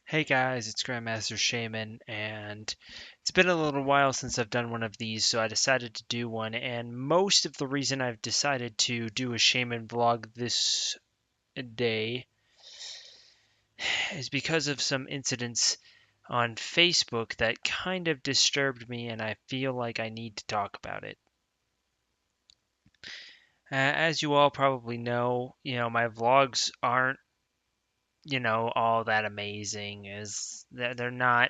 Hey guys, it's Grandmaster Shaymin, and it's been a little while since I've done one of these, so I decided to do one. And most of the reason I've decided to do a Shaymin vlog this day is because of some incidents on Facebook that kind of disturbed me, and I feel like I need to talk about it. As you all probably know, my vlogs aren't, all that amazing. As they're not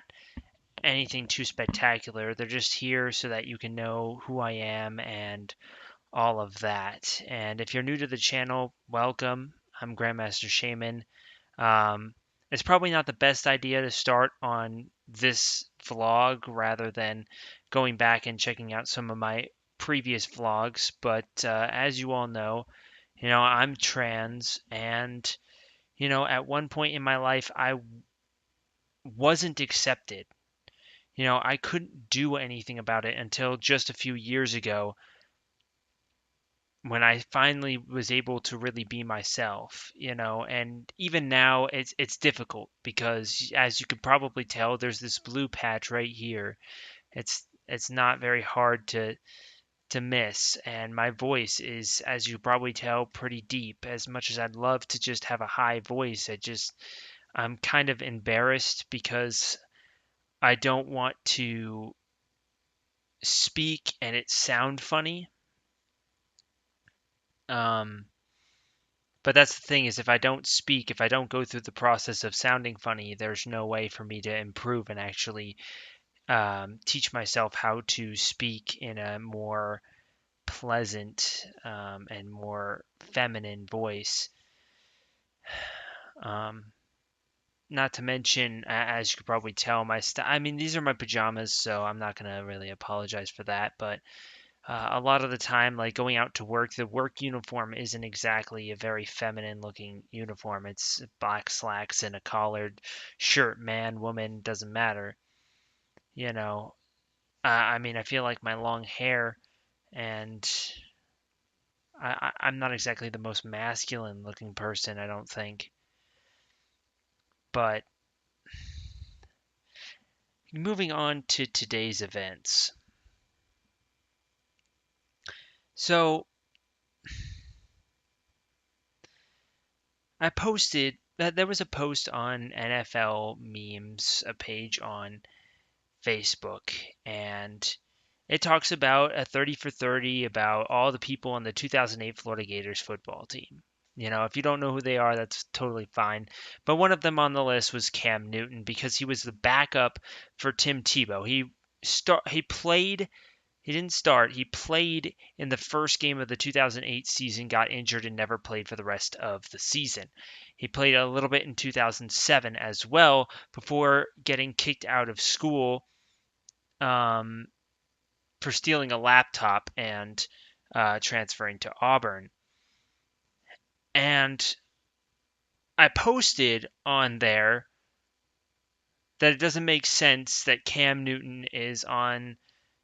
anything too spectacular. They're just here so that you can know who I am and all of that. And if you're new to the channel, welcome. I'm Grandmaster Shaymin. Um, it's probably not the best idea to start on this vlog rather than going back and checking out some of my previous vlogs. But as you all know, I'm trans, and at one point in my life, I wasn't accepted. I couldn't do anything about it until just a few years ago when I finally was able to really be myself, and even now it's difficult because as you could probably tell, there's this blue patch right here. It's not very hard to miss, and my voice is, as you probably tell, pretty deep. As much as I'd love to just have a high voice, I'm kind of embarrassed because I don't want to speak and it sound funny. Um, but that's the thing is if I don't speak, if I don't go through the process of sounding funny, there's no way for me to improve and actually teach myself how to speak in a more pleasant and more feminine voice. Um, Not to mention, as you could probably tell, I mean, these are my pajamas, so I'm not gonna really apologize for that. But a lot of the time, like going out to work, the work uniform isn't exactly a very feminine looking uniform. It's black slacks and a collared shirt. Man, woman, doesn't matter. You know, I mean, I feel like my long hair and I'm not exactly the most masculine looking person, I don't think. But moving on to today's events. So I posted that there was a post on NFL memes, a page on Facebook, and it talks about a 30 for 30 about all the people on the 2008 Florida Gators football team. If you don't know who they are, that's totally fine. But one of them on the list was Cam Newton because he was the backup for Tim Tebow. He played he didn't start. He played in the first game of the 2008 season, got injured, and never played for the rest of the season. He played a little bit in 2007 as well before getting kicked out of school um, for stealing a laptop and transferring to Auburn. And I posted on there that it doesn't make sense that Cam Newton is on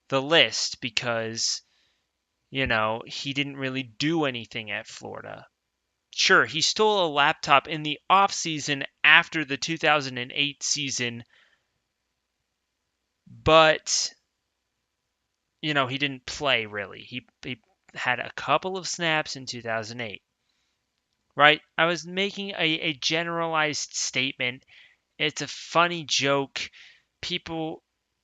the list because he didn't really do anything at Florida. Sure, he stole a laptop in the offseason after the 2008 season, but, he didn't play really. He had a couple of snaps in 2008, right? I was making a generalized statement. It's a funny joke. People,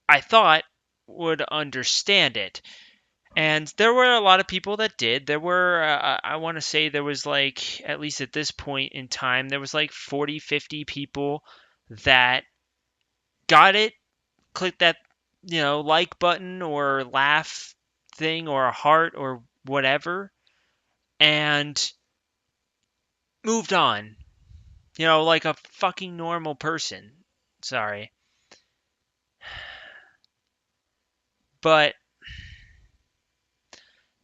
I thought, would understand it. And there were a lot of people that did. There were, I want to say there was like, at least at this point in time, there was like 40, 50 people that got it, clicked that, like button or laugh thing or a heart or whatever, and moved on, like a fucking normal person. Sorry. But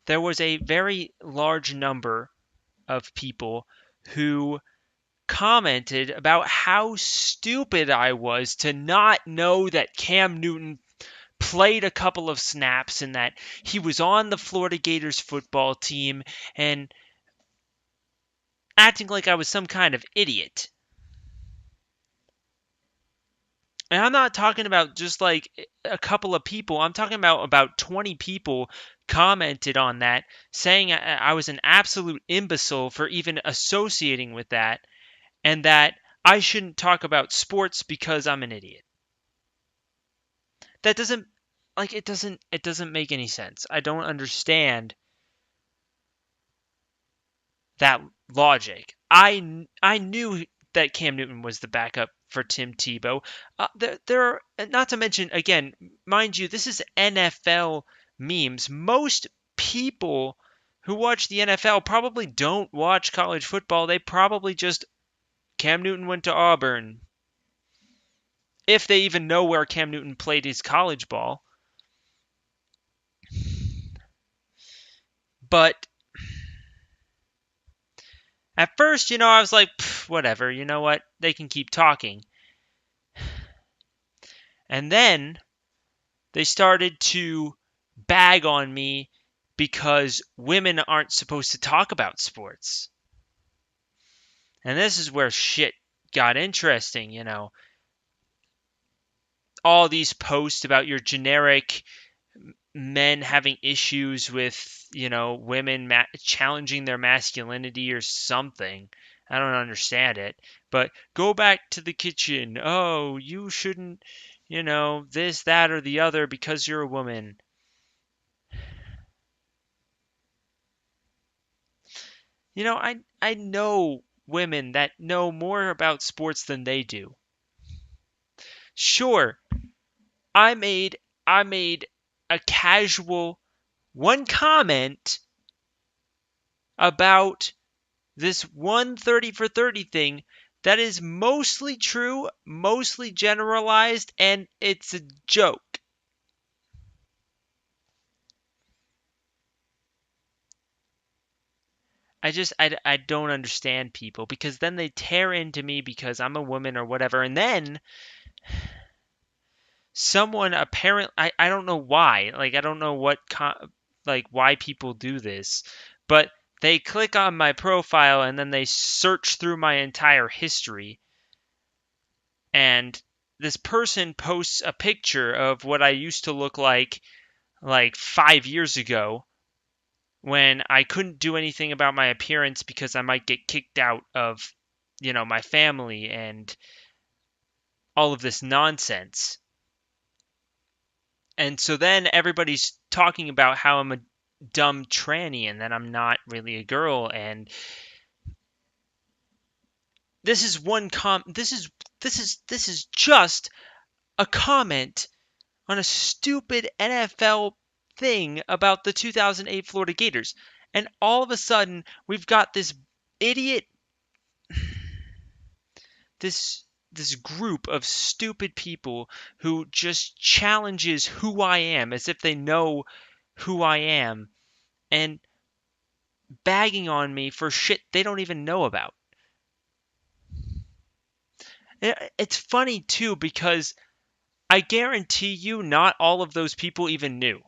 there was a very large number of people who commented about how stupid I was to not know that Cam Newton played a couple of snaps and that he was on the Florida Gators football team and acting like I was some kind of idiot. And I'm not talking about just like a couple of people. I'm talking about 20 people commented on that, saying I was an absolute imbecile for even associating with that, and that I shouldn't talk about sports because I'm an idiot. That doesn't like it doesn't make any sense. I don't understand that logic. I knew that Cam Newton was the backup for Tim Tebow. There are, not to mention, again, mind you, this is NFL memes. Most people who watch the NFL probably don't watch college football. They probably just Cam Newton went to Auburn, if they even know where Cam Newton played his college ball. But at first, I was like, whatever, you know what? They can keep talking. And then they started to bag on me because women aren't supposed to talk about sports. And this is where shit got interesting. All these posts about your generic men having issues with, women challenging their masculinity or something. I don't understand it. But go back to the kitchen. Oh, you shouldn't, this, that, or the other because you're a woman. I know women that know more about sports than they do. Sure, I made I made a casual one comment about this one 30 for 30 thing that is mostly true, mostly generalized, and it's a joke. I don't understand people because then they tear into me because I'm a woman or whatever, and then someone apparent I don't know why. Like I don't know like why people do this, but they click on my profile and then they search through my entire history, and this person posts a picture of what I used to look like 5 years ago when I couldn't do anything about my appearance because I might get kicked out of my family and all of this nonsense. And so then everybody's talking about how I'm a dumb tranny and that I'm not really a girl. And this is one this is just a comment on a stupid NFL thing about the 2008 Florida Gators. And all of a sudden, we've got this idiot, this group of stupid people who just challenges who I am as if they know who I am, and bagging on me for shit they don't even know about. It's funny too because I guarantee you not all of those people even knew.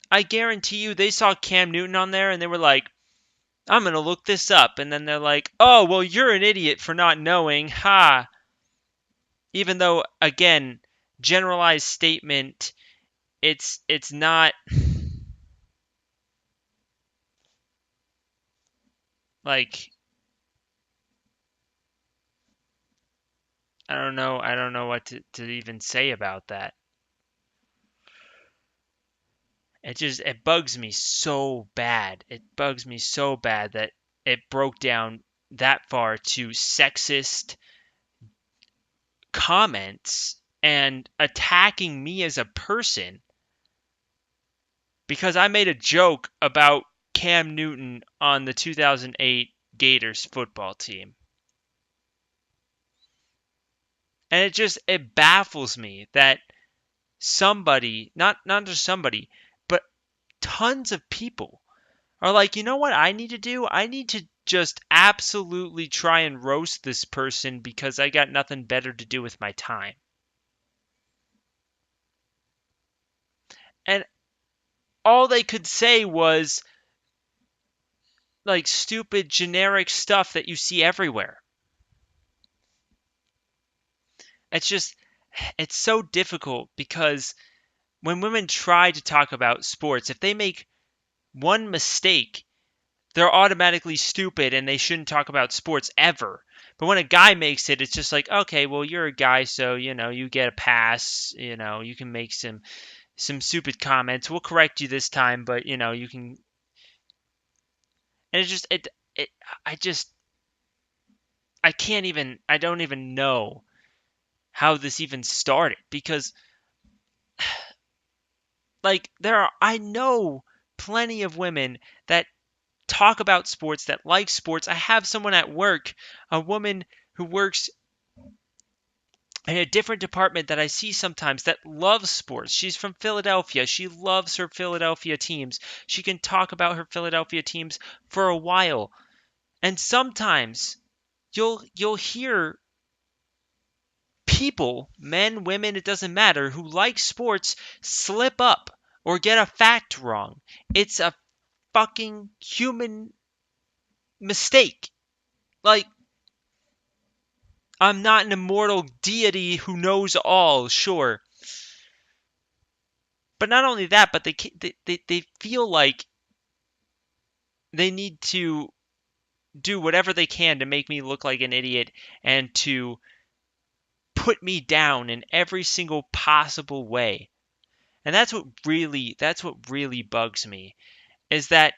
I guarantee you they saw Cam Newton on there and they were like, I'm going to look this up. And then they're like, oh, well, you're an idiot for not knowing. Ha. Even though, again, generalized statement, it's not like, I don't know what to even say about that. It bugs me so bad. It bugs me so bad that it broke down that far to sexist comments and attacking me as a person because I made a joke about Cam Newton on the 2008 Gators football team. And it baffles me that somebody, not just somebody, but tons of people are like, you know what I need to do? I need to just absolutely try and roast this person because I got nothing better to do with my time. And all they could say was like stupid generic stuff that you see everywhere. it's just it's so difficult because when women try to talk about sports, if they make one mistake, they're automatically stupid and they shouldn't talk about sports ever. But when a guy makes it, it's just like, okay, well, you're a guy, so you get a pass. You can make some stupid comments. We'll correct you this time, but you can. And it's just it. I just I can't even. I don't even know how this even started because like I know plenty of women that talk about sports, that like sports. I have someone at work, a woman who works in a different department that I see sometimes that loves sports. She's from Philadelphia. She loves her Philadelphia teams. She can talk about her Philadelphia teams for a while. And sometimes you'll hear people, men, women, it doesn't matter, who like sports slip up or get a fact wrong. It's a fucking human mistake. Like, I'm not an immortal deity who knows all, sure. But not only that, but they feel like they need to do whatever they can to make me look like an idiot and to put me down in every single possible way. And that's what really bugs me is that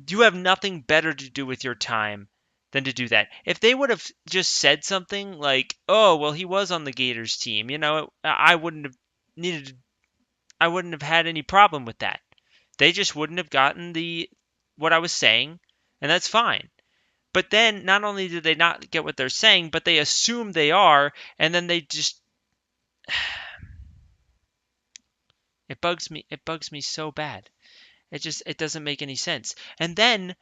you have nothing better to do with your time than to do that. If they would have just said something like, "Oh, well, he was on the Gators team," needed I wouldn't have had any problem with that. They just wouldn't have gotten the what I was saying, and that's fine. But then not only did they not get what they're saying, but they assume they are, and then they just it bugs me so bad. It doesn't make any sense. And then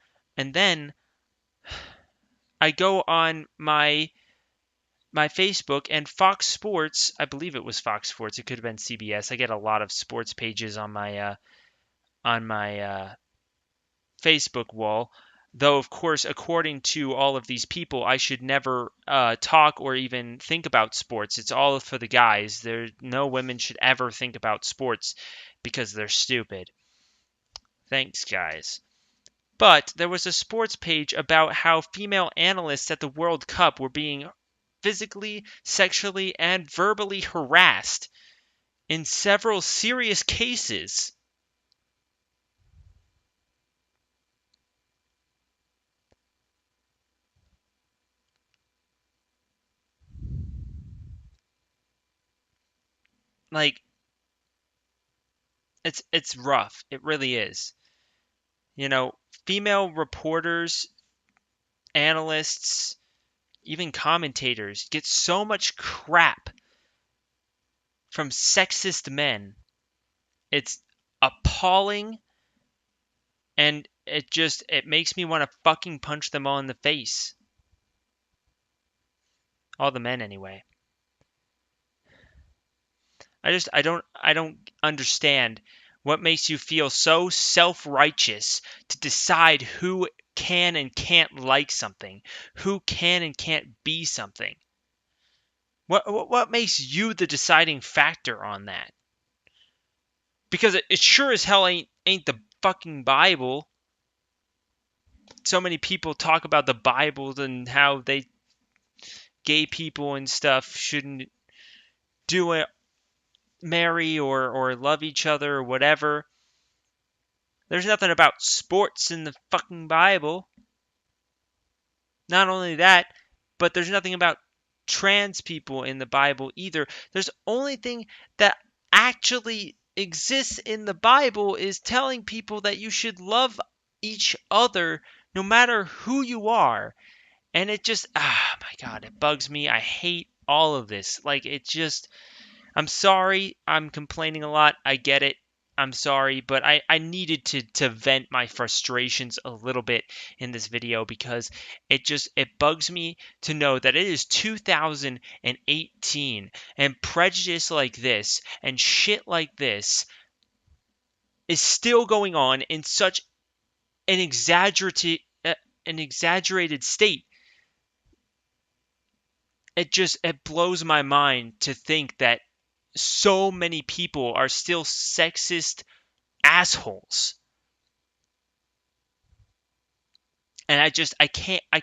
I go on my Facebook and Fox Sports, I believe it was Fox Sports, it could have been CBS. I get a lot of sports pages on my Facebook wall. Though, of course, according to all of these people, I should never talk or even think about sports. It's all for the guys. No women should ever think about sports because they're stupid. Thanks, guys. But there was a sports page about how female analysts at the World Cup were being physically, sexually, and verbally harassed in several serious cases. Like it's rough. It really is. You know, female reporters, analysts, even commentators get so much crap from sexist men. It's appalling and it makes me want to fucking punch them all in the face. All the men anyway. I don't understand what makes you feel so self-righteous to decide who can and can't like something, who can and can't be something. What makes you the deciding factor on that? Because it sure as hell ain't the fucking Bible. So many people talk about the Bible and how gay people and stuff shouldn't do it, marry or love each other or whatever. There's nothing about sports in the fucking Bible. Not only that, but there's nothing about trans people in the Bible either. There's only thing that actually exists in the Bible is telling people that you should love each other no matter who you are. And it just, my God, it bugs me. I hate all of this. Like, it just, I'm sorry. I'm complaining a lot. I get it. I'm sorry, but I needed to vent my frustrations a little bit in this video because it bugs me to know that it is 2018 and prejudice like this and shit like this is still going on in such an exaggerated state. it blows my mind to think that so many people are still sexist assholes. And I can't I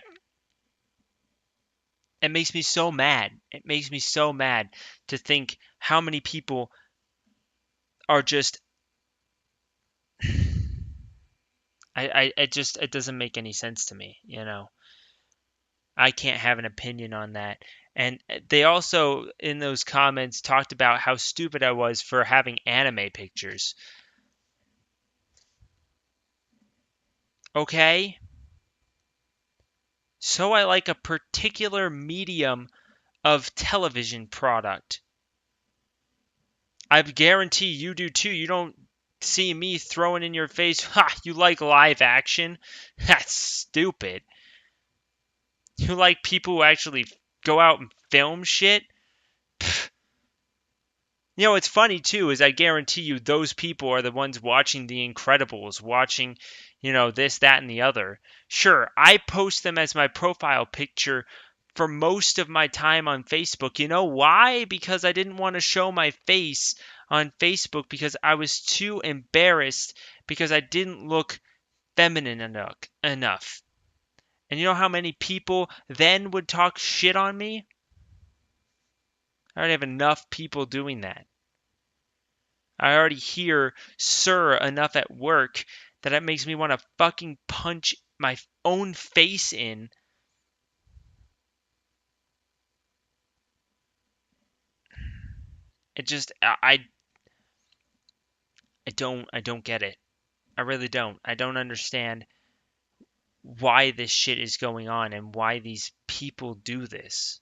it makes me so mad. It makes me so mad to think how many people are just it just it doesn't make any sense to me, you know. I can't have an opinion on that. And they also in those comments talked about how stupid I was for having anime pictures. Okay? So I like a particular medium of television product. I guarantee you do too. You don't see me throwing in your face, ha, you like live action? That's stupid. You like people who actually go out and film shit? You know, it's funny too, is I guarantee you those people are the ones watching The Incredibles, watching, this, that, and the other. Sure, I post them as my profile picture for most of my time on Facebook. You know why? Because I didn't want to show my face on Facebook because I was too embarrassed because I didn't look feminine enough. And you know how many people then would talk shit on me? I already have enough people doing that. I already hear sir enough at work that it makes me want to fucking punch my own face in. It just I don't get it. I really don't. I don't understand why this shit is going on and why these people do this.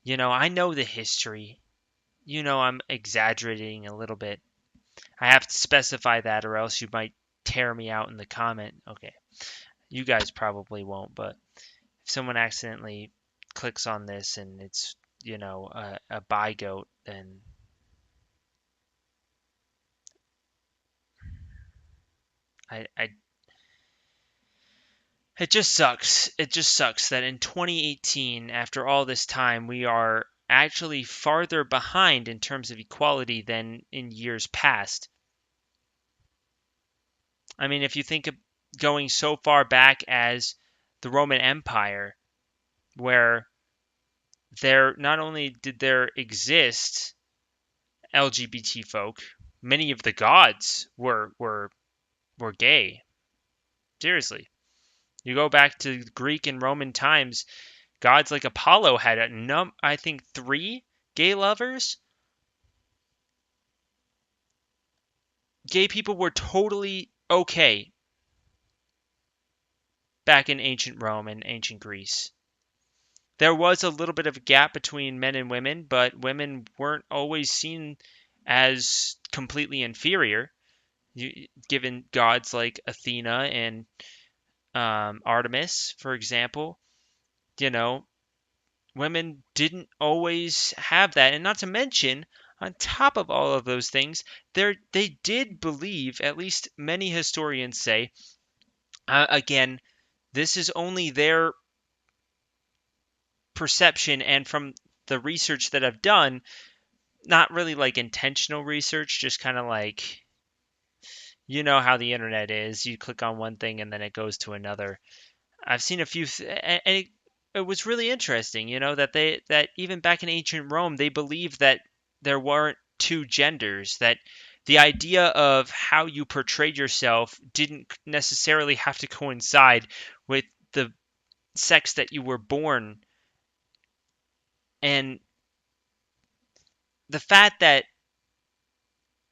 I know the history. I'm exaggerating a little bit. I have to specify that or else you might tear me out in the comment. Okay. You guys probably won't, but if someone accidentally clicks on this and it's a bi goat, then I it just sucks. It just sucks that in 2018, after all this time, we are actually farther behind in terms of equality than in years past. I mean, if you think of going so far back as the Roman Empire, where there not only did there exist LGBT folk, many of the gods were gay. Seriously. You go back to Greek and Roman times, gods like Apollo had I think 3 gay lovers. Gay people were totally okay back in ancient Rome and ancient Greece. There was a little bit of a gap between men and women, but women weren't always seen as completely inferior. Given gods like Athena and Artemis, for example, you know, women didn't always have that. And not to mention, on top of all of those things, they did believe, at least many historians say, again, this is only their perception and from the research that I've done, not really like intentional research, just kind of like, how the internet is. You click on one thing and then it goes to another. I've seen a few, and it was really interesting, that even back in ancient Rome, they believed that there weren't two genders, that the idea of how you portrayed yourself didn't necessarily have to coincide with the sex that you were born. And the fact that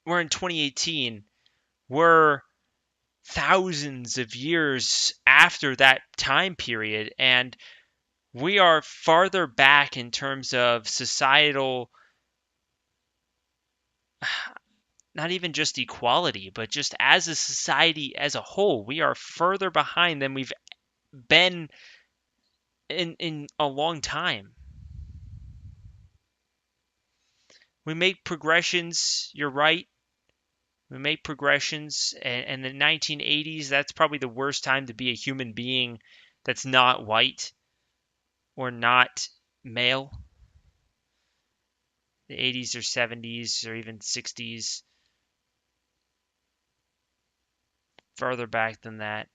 we're in 2018, we're thousands of years after that time period, and we are farther back in terms of societal, not even just equality, but just as a society as a whole, we are further behind than we've been in a long time. We make progressions, you're right. We make progressions, and in the 1980s, that's probably the worst time to be a human being that's not white or not male, the 80s or 70s or even 60s, further back than that,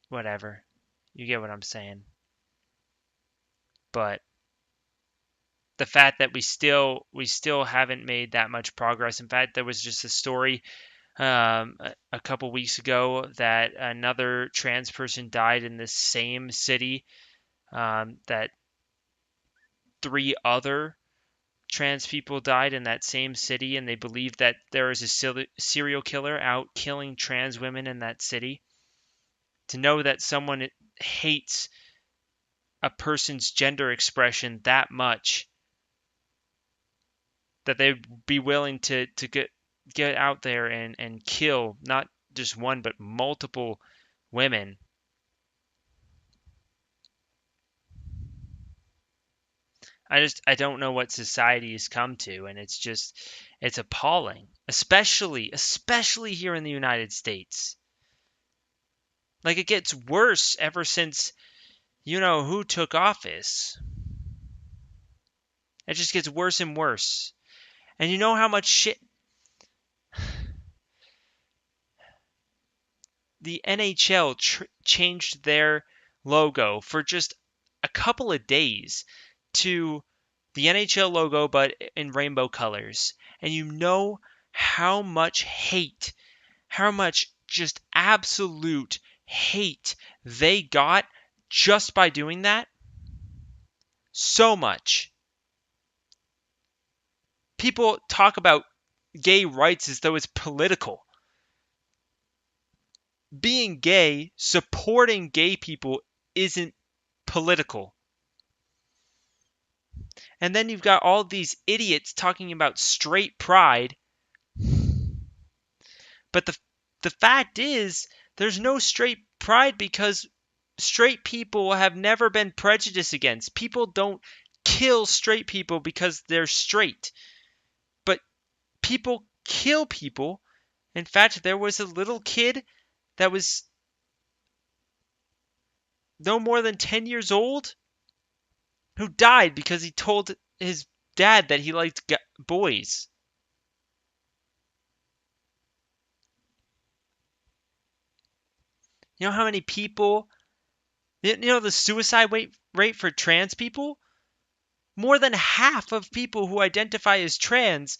whatever. You get what I'm saying. But the fact that we still haven't made that much progress. In fact, there was just a story a couple weeks ago that another trans person died in the same city that three other trans people died in that same city, and they believe that there is a serial killer out killing trans women in that city. To know that someone hates a person's gender expression that much that they'd be willing to get out there and kill not just one but multiple women. I don't know what society has come to, and it's appalling, especially here in the United States. Like, it gets worse ever since you know who took office. It just gets worse and worse. And you know how much shit the NHL changed their logo for just a couple of days to the NHL logo, but in rainbow colors. And you know how much hate, how much just absolute hate they got just by doing that? So much. People talk about gay rights as though it's political. Being gay, supporting gay people isn't political. And then you've got all these idiots talking about straight pride, but the fact is there's no straight pride because straight people have never been prejudiced against. People don't kill straight people because they're straight. But people kill people. In fact, there was a little kid that was no more than 10 years old who died because he told his dad that he liked boys. You know how many people, you know the suicide rate for trans people? More than half of people who identify as trans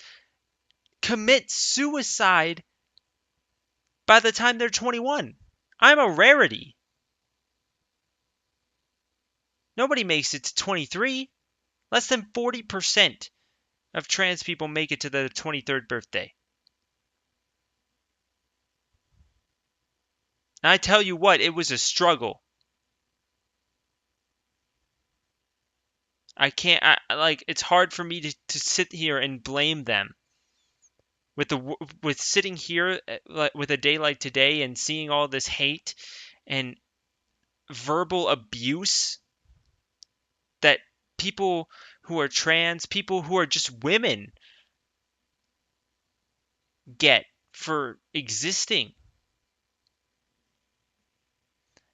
commit suicide by the time they're 21. I'm a rarity. Nobody makes it to 23. Less than 40% of trans people make it to the 23rd birthday. And I tell you what, it was a struggle. I can't, like, it's hard for me to sit here and blame them. With sitting here with a day like today and seeing all this hate and verbal abuse that people who are trans, people who are just women get for existing.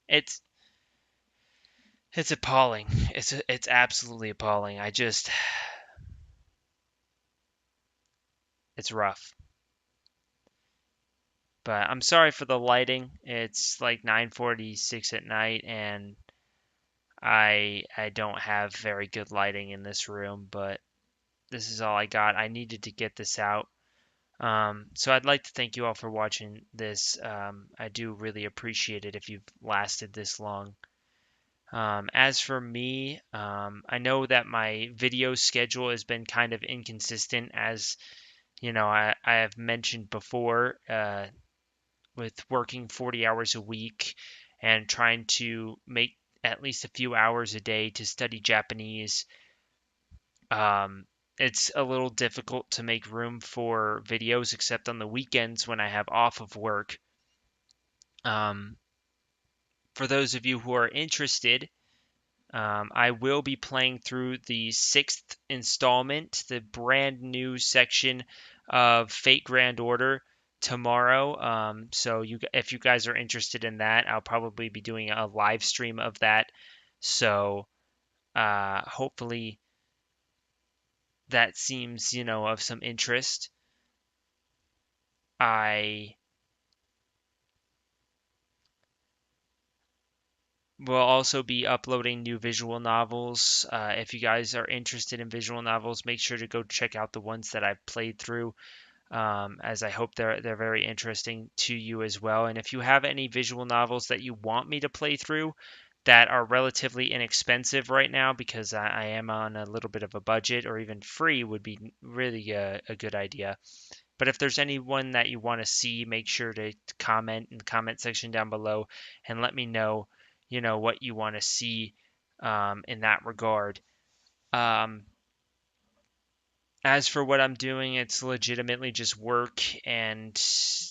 It's it's appalling. It's absolutely appalling. It's rough. But I'm sorry for the lighting. It's like 9:46 at night and I don't have very good lighting in this room, but this is all I got. I needed to get this out. So I'd like to thank you all for watching this. I do really appreciate it if you've lasted this long. As for me, I know that my video schedule has been kind of inconsistent, as you know, I have mentioned before, with working 40 hours a week and trying to make at least a few hours a day to study Japanese. Um, it's a little difficult to make room for videos, except on the weekends when I have off of work. Um, for those of you who are interested, I will be playing through the sixth installment, the brand new section of Fate Grand Order tomorrow. So if you guys are interested in that, I'll probably be doing a live stream of that. So hopefully that seems, of some interest, I will also be uploading new visual novels. If you guys are interested in visual novels, make sure to go check out the ones that I've played through, as I hope they're very interesting to you as well. And if you have any visual novels that you want me to play through that are relatively inexpensive right now, because I am on a little bit of a budget, or even free would be really a good idea. But if there's anyone that you want to see, make sure to comment in the comment section down below and let me know, what you want to see, in that regard. Um, as for what I'm doing, it's legitimately just work and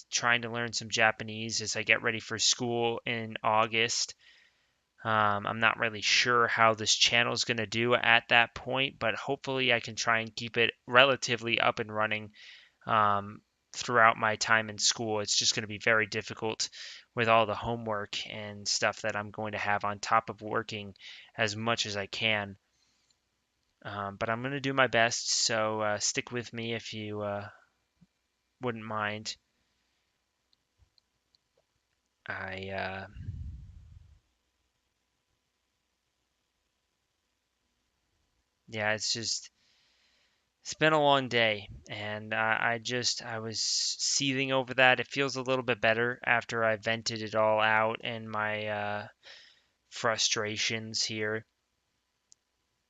trying to learn some Japanese as I get ready for school in August. I'm not really sure how this channel is going to do at that point, but hopefully I can try and keep it relatively up and running, um, throughout my time in school. It's just going to be very difficult with all the homework and stuff that I'm going to have on top of working as much as I can. But I'm going to do my best, so stick with me if you wouldn't mind. I Yeah, it's been a long day, and I was seething over that. It feels a little bit better after I vented it all out and my frustrations here.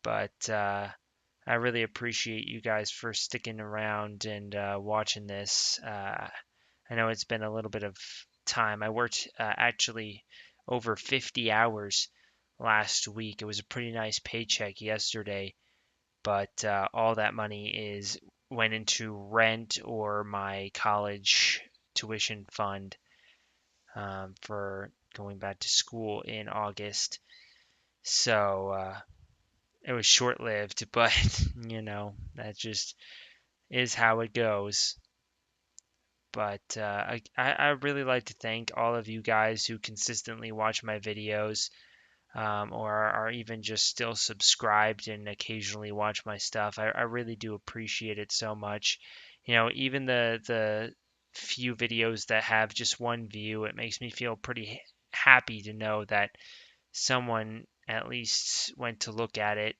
But I really appreciate you guys for sticking around and watching this. I know it's been a little bit of time. I worked actually over 50 hours last week. It was a pretty nice paycheck yesterday, but all that money is went into rent or my college tuition fund, for going back to school in August. So it was short lived, but that just is how it goes. But I really like to thank all of you guys who consistently watch my videos, or are even just still subscribed and occasionally watch my stuff. I really do appreciate it so much. Even the few videos that have just one view, it makes me feel pretty happy to know that someone at least went to look at it.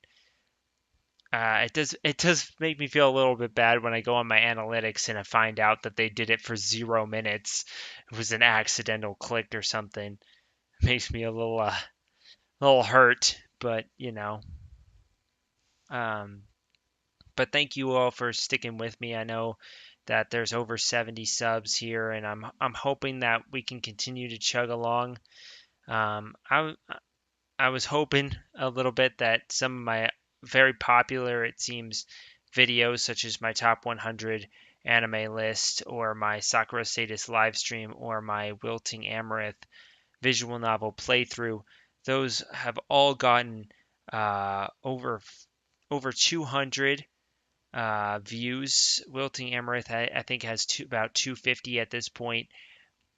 It does make me feel a little bit bad when I go on my analytics and I find out that they did it for 0 minutes. It was an accidental click or something. It makes me a little hurt, but Um, but thank you all for sticking with me. I know that there's over 70 subs here, and I'm hoping that we can continue to chug along. Um, I I was hoping a little bit that some of my very popular, it seems, videos, such as my top 100 anime list, or my Sakura Status live stream, or my Wilting Amaranth visual novel playthrough, those have all gotten over 200 views. Wilting Amaranth, I think, has about 250 at this point.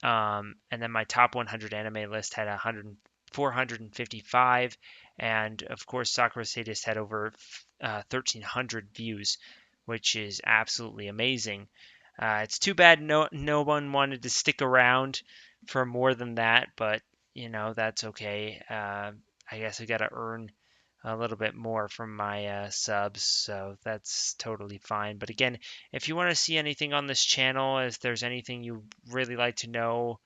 And then my top 100 anime list had 455, and of course Sakura Sadist had over 1,300 views, which is absolutely amazing. It's too bad no one wanted to stick around for more than that, but that's okay. I guess I gotta earn a little bit more from my subs, so that's totally fine. But again, if you want to see anything on this channel, if there's anything you really like to know,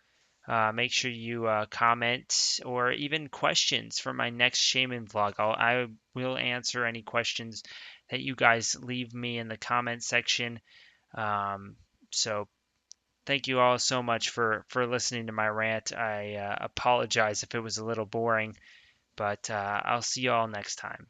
make sure you comment, or even questions for my next Shaymin vlog. I will answer any questions that you guys leave me in the comment section. So thank you all so much for listening to my rant. I apologize if it was a little boring, but I'll see you all next time.